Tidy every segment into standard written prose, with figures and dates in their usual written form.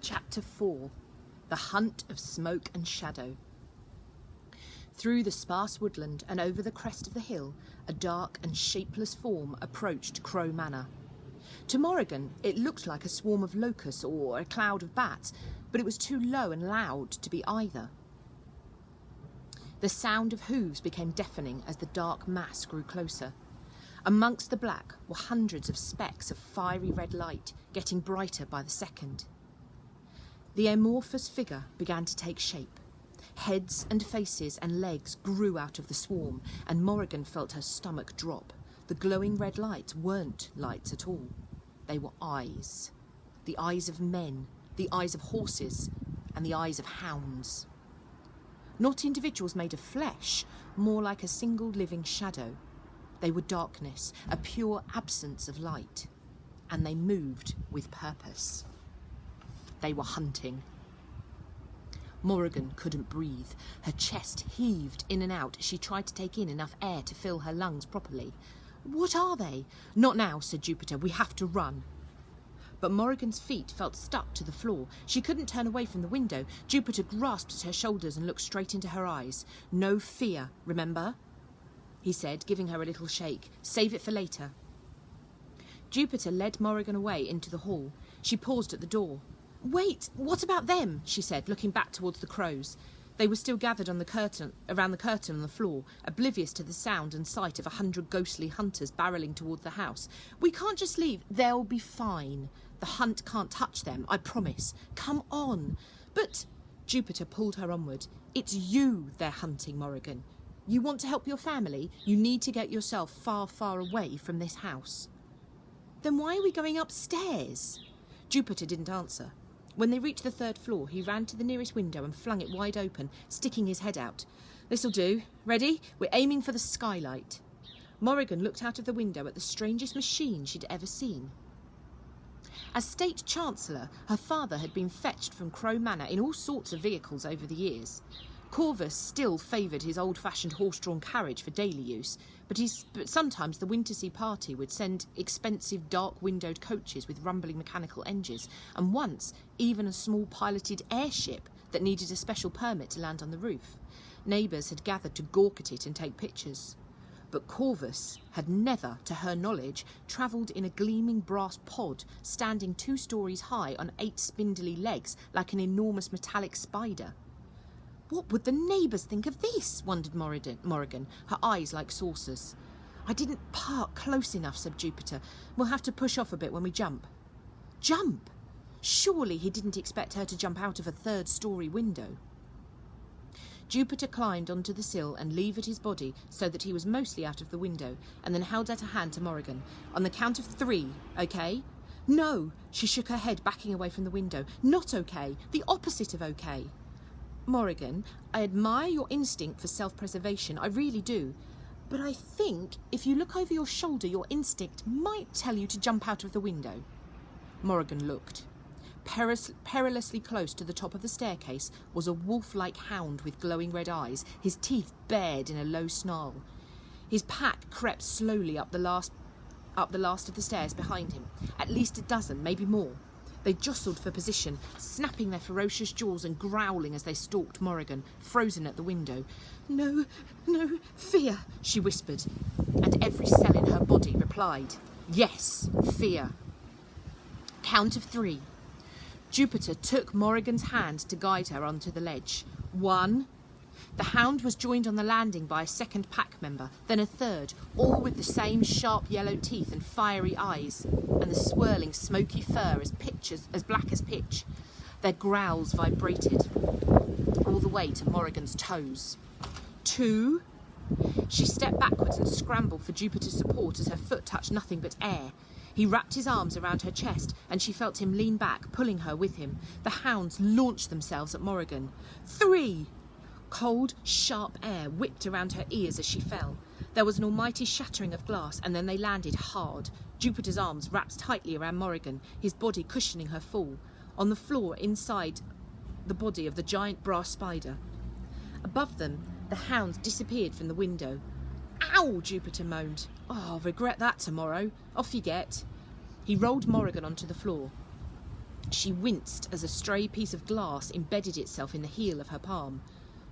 Chapter 4. The Hunt of Smoke and Shadow. Through the sparse woodland and over the crest of the hill, a dark and shapeless form approached Crow Manor. To Morrigan, it looked like a swarm of locusts or a cloud of bats, but it was too low and loud to be either. The sound of hooves became deafening as the dark mass grew closer. Amongst the black were hundreds of specks of fiery red light, getting brighter by the second. The amorphous figure began to take shape. Heads and faces and legs grew out of the swarm, and Morrigan felt her stomach drop. The glowing red lights weren't lights at all. They were eyes. The eyes of men, the eyes of horses, and the eyes of hounds. Not individuals made of flesh, more like a single living shadow. They were darkness, a pure absence of light, and they moved with purpose. They were hunting. Morrigan couldn't breathe. Her chest heaved in and out as she tried to take in enough air to fill her lungs properly. "What are they?" "Not now," said Jupiter. "We have to run." But Morrigan's feet felt stuck to the floor. She couldn't turn away from the window. Jupiter grasped at her shoulders and looked straight into her eyes. "No fear, remember?" he said, giving her a little shake. "Save it for later." Jupiter led Morrigan away into the hall. She paused at the door. "Wait, what about them?" she said, looking back towards the crows. They were still gathered around the curtain on the floor, oblivious to the sound and sight of 100 ghostly hunters barrelling toward the house. "We can't just leave." "They'll be fine. The hunt can't touch them, I promise. Come on." "But—" Jupiter pulled her onward. "It's you they're hunting, Morrigan. You want to help your family? You need to get yourself far, far away from this house." "Then why are we going upstairs?" Jupiter didn't answer. When they reached the 3rd floor, he ran to the nearest window and flung it wide open, sticking his head out. "This'll do. Ready? We're aiming for the skylight." Morrigan looked out of the window at the strangest machine she'd ever seen. As State Chancellor, her father had been fetched from Crow Manor in all sorts of vehicles over the years. Corvus still favoured his old-fashioned horse-drawn carriage for daily use, but sometimes the Wintersea party would send expensive dark-windowed coaches with rumbling mechanical engines, and once even a small piloted airship that needed a special permit to land on the roof. Neighbours had gathered to gawk at it and take pictures. But Corvus had never, to her knowledge, travelled in a gleaming brass pod, standing 2 stories high on 8 spindly legs like an enormous metallic spider. "What would the neighbours think of this?" wondered Morrigan, her eyes like saucers. "I didn't park close enough," said Jupiter. "We'll have to push off a bit when we jump." Jump? Surely he didn't expect her to jump out of a 3rd-story window. Jupiter climbed onto the sill and levered his body so that he was mostly out of the window, and then held out a hand to Morrigan. "On the count of 3, okay?" "No," she shook her head, backing away from the window. "Not okay. The opposite of okay." "Morrigan, I admire your instinct for self-preservation, I really do. But I think if you look over your shoulder, your instinct might tell you to jump out of the window." Morrigan looked. Perilously close to the top of the staircase was a wolf-like hound with glowing red eyes, his teeth bared in a low snarl. His pack crept slowly up the last of the stairs behind him, at least a dozen, maybe more. They jostled for position, snapping their ferocious jaws and growling as they stalked Morrigan, frozen at the window. No, fear," she whispered, and every cell in her body replied, "Yes, fear." Count of 3. Jupiter took Morrigan's hand to guide her onto the ledge. 1. The hound was joined on the landing by a 2nd pack member, then a 3rd, all with the same sharp yellow teeth and fiery eyes, and the swirling smoky fur as black as pitch. Their growls vibrated all the way to Morrigan's toes. 2. She stepped backwards and scrambled for Jupiter's support as her foot touched nothing but air. He wrapped his arms around her chest, and she felt him lean back, pulling her with him. The hounds launched themselves at Morrigan. 3. Cold, sharp air whipped around her ears as she fell. There was an almighty shattering of glass, and then they landed hard. Jupiter's arms wrapped tightly around Morrigan, his body cushioning her fall. On the floor inside the body of the giant brass spider. Above them, the hounds disappeared from the window. "Ow!" Jupiter moaned. "Oh, I'll regret that tomorrow. Off you get." He rolled Morrigan onto the floor. She winced as a stray piece of glass embedded itself in the heel of her palm.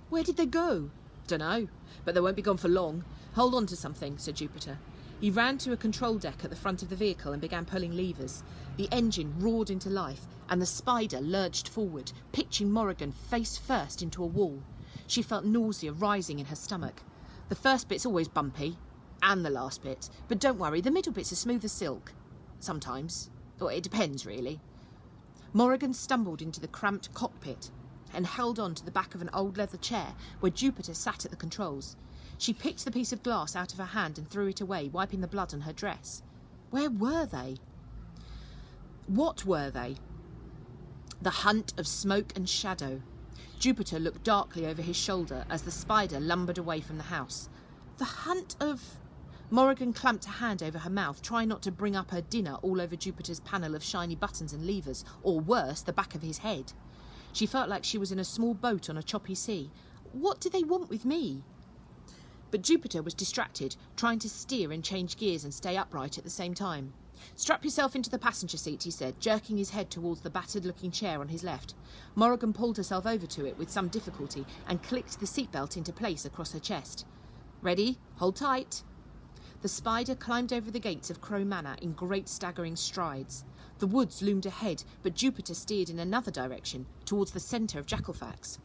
"Where did they go?" "Dunno, but they won't be gone for long. Hold on to something," said Jupiter. He ran to a control deck at the front of the vehicle and began pulling levers. The engine roared into life, and the spider lurched forward, pitching Morrigan face first into a wall. She felt nausea rising in her stomach. The first bit's always bumpy, and the last bit, but don't worry, the middle bit's as smooth as silk. Sometimes. Or it depends, really. Morrigan stumbled into the cramped cockpit and held on to the back of an old leather chair where Jupiter sat at the controls. She picked the piece of glass out of her hand and threw it away, wiping the blood on her dress. Where were they? What were they? The hunt of smoke and shadow. Jupiter looked darkly over his shoulder as the spider lumbered away from the house. The hunt of... Morrigan clamped a hand over her mouth, trying not to bring up her dinner all over Jupiter's panel of shiny buttons and levers, or worse, the back of his head. She felt like she was in a small boat on a choppy sea. What do they want with me? But Jupiter was distracted, trying to steer and change gears and stay upright at the same time. "Strap yourself into the passenger seat," he said, jerking his head towards the battered-looking chair on his left. Morrigan pulled herself over to it with some difficulty and clicked the seatbelt into place across her chest. "Ready? Hold tight." The spider climbed over the gates of Crow Manor in great staggering strides. The woods loomed ahead, but Jupiter steered in another direction, towards the centre of Jackalfax.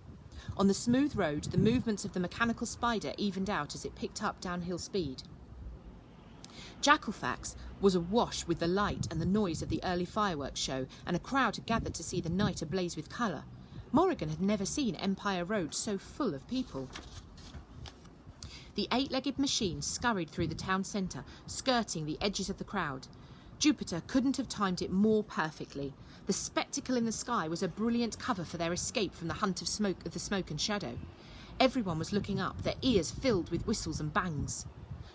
On the smooth road, the movements of the mechanical spider evened out as it picked up downhill speed. Jackalfax was awash with the light and the noise of the early fireworks show, and a crowd had gathered to see the night ablaze with colour. Morrigan had never seen Empire Road so full of people. The eight-legged machine scurried through the town centre, skirting the edges of the crowd. Jupiter couldn't have timed it more perfectly. The spectacle in the sky was a brilliant cover for their escape from the hunt of the smoke and shadow. Everyone was looking up, their ears filled with whistles and bangs.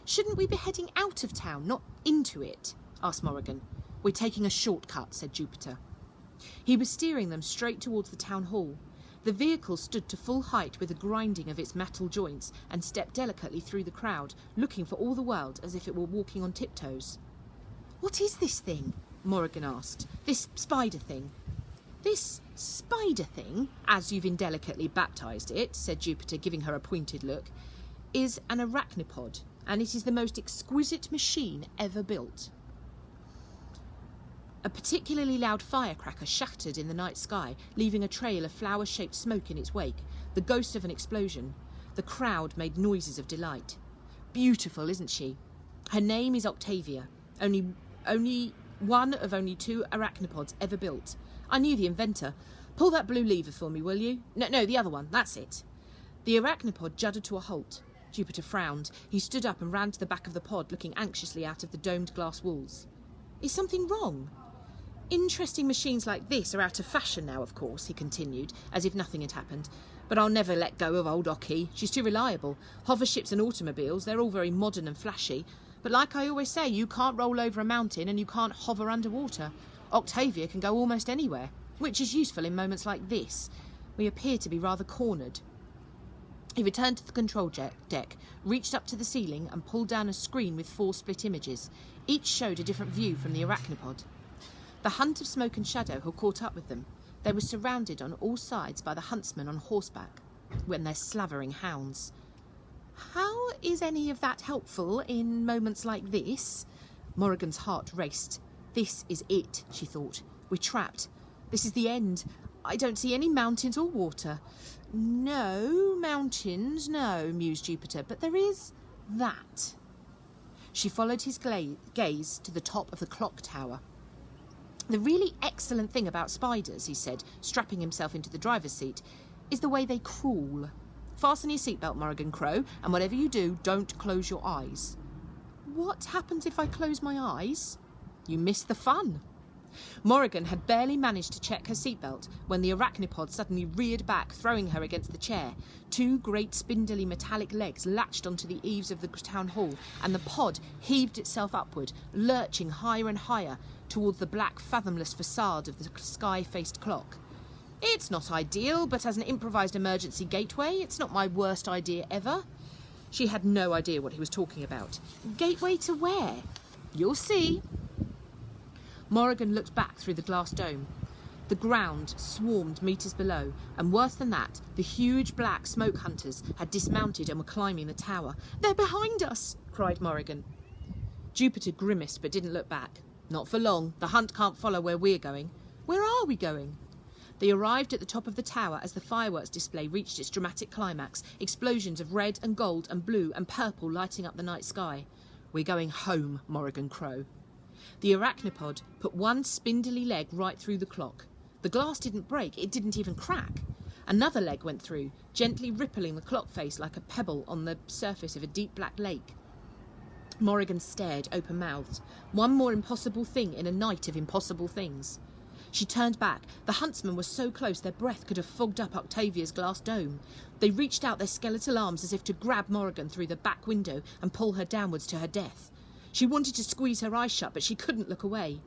"Shouldn't we be heading out of town, not into it?" asked Morrigan. "We're taking a shortcut," said Jupiter. He was steering them straight towards the town hall. The vehicle stood to full height with a grinding of its metal joints and stepped delicately through the crowd, looking for all the world as if it were walking on tiptoes. "What is this thing?" Morrigan asked. "This spider thing?" "This spider thing, as you've indelicately baptised it," said Jupiter, giving her a pointed look, "is an arachnopod, and it is the most exquisite machine ever built." A particularly loud firecracker shattered in the night sky, leaving a trail of flower-shaped smoke in its wake, the ghost of an explosion. The crowd made noises of delight. "Beautiful, isn't she? Her name is Octavia. Only one of only 2 arachnopods ever built. I knew the inventor. Pull that blue lever for me, will you? No, the other one. That's it." The arachnopod juddered to a halt. Jupiter frowned. He stood up and ran to the back of the pod, looking anxiously out of the domed glass walls. "Is something wrong?" "Interesting machines like this are out of fashion now, of course," he continued, as if nothing had happened. "But I'll never let go of old Ockie. She's too reliable. Hover ships and automobiles, they're all very modern and flashy. But like I always say, you can't roll over a mountain and you can't hover underwater. Octavia can go almost anywhere, which is useful in moments like this. We appear to be rather cornered." He returned to the control deck, reached up to the ceiling and pulled down a screen with 4 split images. Each showed a different view from the arachnopod. The hunt of smoke and shadow had caught up with them. They were surrounded on all sides by the huntsmen on horseback, when their slavering hounds. "How is any of that helpful in moments like this?" Morrigan's heart raced. "This is it," she thought. "We're trapped. This is the end. I don't see any mountains or water." "No, mountains, no," mused Jupiter, "but there is that." She followed his gaze to the top of the clock tower. "The really excellent thing about spiders," he said, strapping himself into the driver's seat, "is the way they crawl. Fasten your seatbelt, Morrigan Crow, and whatever you do, don't close your eyes." "What happens if I close my eyes?" "You miss the fun." Morrigan had barely managed to check her seatbelt when the arachnopod suddenly reared back, throwing her against the chair. 2 great spindly metallic legs latched onto the eaves of the town hall, and the pod heaved itself upward, lurching higher and higher towards the black, fathomless facade of the sky-faced clock. "It's not ideal, but as an improvised emergency gateway, it's not my worst idea ever." She had no idea what he was talking about. "Gateway to where?" "You'll see." Morrigan looked back through the glass dome. The ground swarmed metres below, and worse than that, the huge black smoke hunters had dismounted and were climbing the tower. "They're behind us!" cried Morrigan. Jupiter grimaced but didn't look back. "Not for long. The hunt can't follow where we're going." "Where are we going?" They arrived at the top of the tower as the fireworks display reached its dramatic climax, explosions of red and gold and blue and purple lighting up the night sky. "We're going home," Morrigan crowed. The arachnopod put one spindly leg right through the clock. The glass didn't break, it didn't even crack. Another leg went through, gently rippling the clock face like a pebble on the surface of a deep black lake. Morrigan stared open-mouthed. One more impossible thing in a night of impossible things. She turned back. The huntsmen were so close their breath could have fogged up Octavia's glass dome. They reached out their skeletal arms as if to grab Morrigan through the back window and pull her downwards to her death. She wanted to squeeze her eyes shut, but she couldn't look away.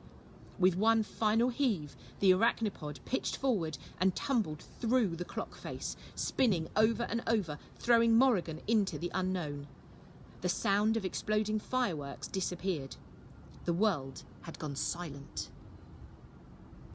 With one final heave, the arachnopod pitched forward and tumbled through the clock face, spinning over and over, throwing Morrigan into the unknown. The sound of exploding fireworks disappeared. The world had gone silent.